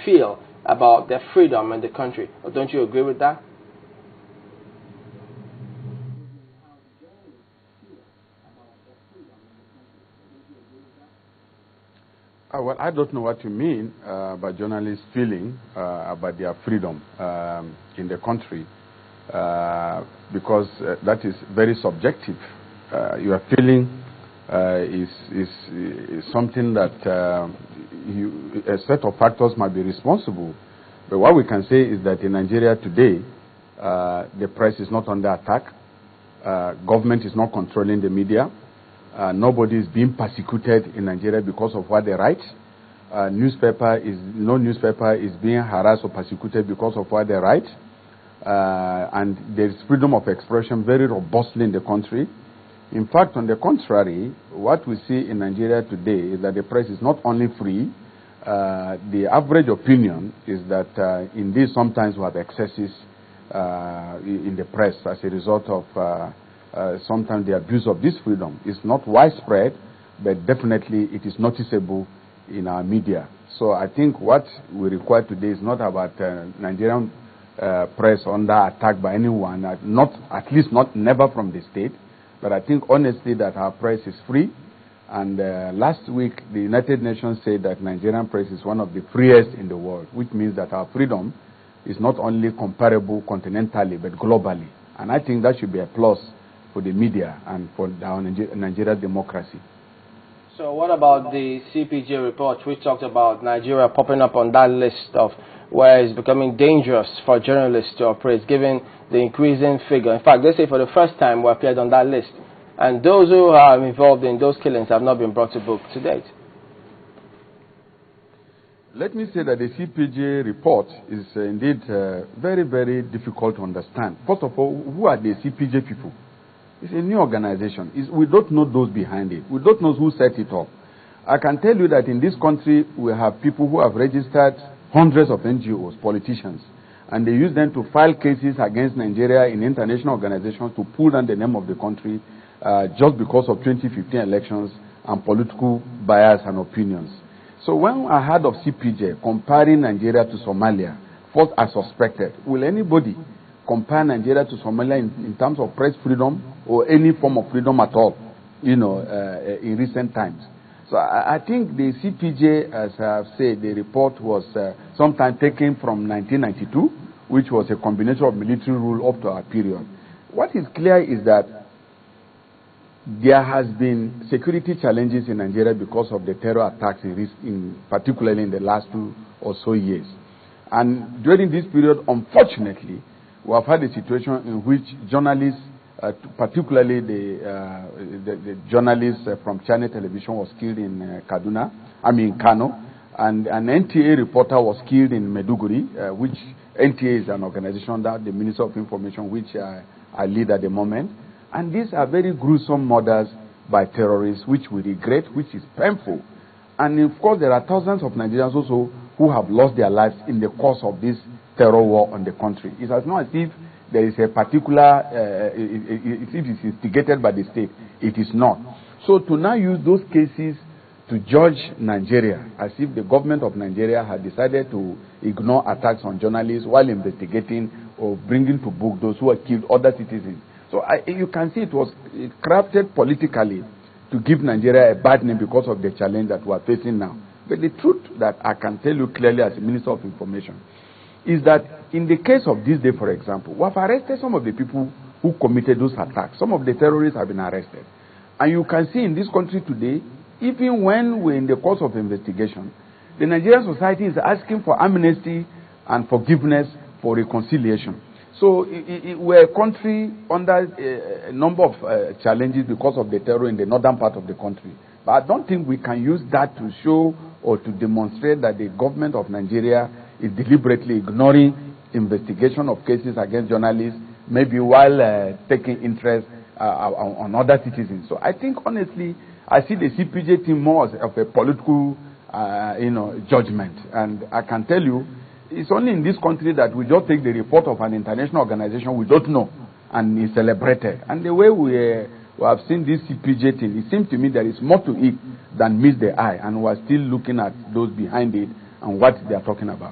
feel about their freedom in the country. Or don't you agree with that? Well, I don't know what you mean by journalists feeling about their freedom in the country, because that is very subjective. Your feeling is something that a set of factors might be responsible. But what we can say is that in Nigeria today, the press is not under attack. Government is not controlling the media. Nobody is being persecuted in Nigeria because of what they write. No newspaper is being harassed or persecuted because of what they write. And there is freedom of expression very robustly in the country. In fact, on the contrary, what we see in Nigeria today is that the press is not only free. The average opinion is that indeed sometimes we have excesses in the press as a result of sometimes the abuse of this freedom is not widespread, but definitely it is noticeable in our media. So I think what we require today is not about Nigerian press under attack by anyone, never from the state, but I think honestly that our press is free. And last week the United Nations said that Nigerian press is one of the freest in the world, which means that our freedom is not only comparable continentally but globally. And I think that should be a plus for the media and for our Nigerian democracy. So what about the CPJ report which talked about Nigeria popping up on that list of where it's becoming dangerous for journalists to operate, given the increasing figure? In fact, they say for the first time we appeared on that list. And those who are involved in those killings have not been brought to book to date. Let me say that the CPJ report is indeed very, very difficult to understand. First of all, who are the CPJ people? It's a new organization. We don't know those behind it. We don't know who set it up. I can tell you that in this country, we have people who have registered hundreds of NGOs, politicians, and they use them to file cases against Nigeria in international organizations to pull down the name of the country just because of 2015 elections and political bias and opinions. So when I heard of CPJ comparing Nigeria to Somalia, first I suspected, will anybody compare Nigeria to Somalia in terms of press freedom or any form of freedom at all, in recent times? So I think the CPJ, as I have said, the report was sometime taken from 1992, which was a combination of military rule up to our period. What is clear is that there has been security challenges in Nigeria because of the terror attacks, particularly in the last 2 or so years. And during this period, unfortunately, we have had a situation in which journalists, particularly the journalist from China Television, was killed in Kano, and an NTA reporter was killed in Maiduguri, which NTA is an organization that the Minister of Information, which I lead at the moment. And these are very gruesome murders by terrorists, which we regret, which is painful. And of course, there are thousands of Nigerians also who have lost their lives in the course of this terror war on the country. It's not as if there is a particular, if it is instigated by the state. It is not. So to now use those cases to judge Nigeria as if the government of Nigeria had decided to ignore attacks on journalists while investigating or bringing to book those who have killed other citizens. So you can see it was crafted politically to give Nigeria a bad name because of the challenge that we are facing now. But the truth that I can tell you clearly as a Minister of Information is that in the case of this day, for example, we have arrested some of the people who committed those attacks. Some of the terrorists have been arrested. And you can see in this country today, even when we're in the course of investigation, the Nigerian society is asking for amnesty and forgiveness for reconciliation. So we're a country under a number of challenges because of the terror in the northern part of the country. But I don't think we can use that to show or to demonstrate that the government of Nigeria is deliberately ignoring investigation of cases against journalists, maybe while taking interest on other citizens. So I think, honestly, I see the CPJ team more as of a political, judgment. And I can tell you, it's only in this country that we just take the report of an international organization we don't know and is celebrated. And the way we have seen this CPJ thing, it seems to me there is more to it than meets the eye. And we're still looking at those behind it and what they are talking about.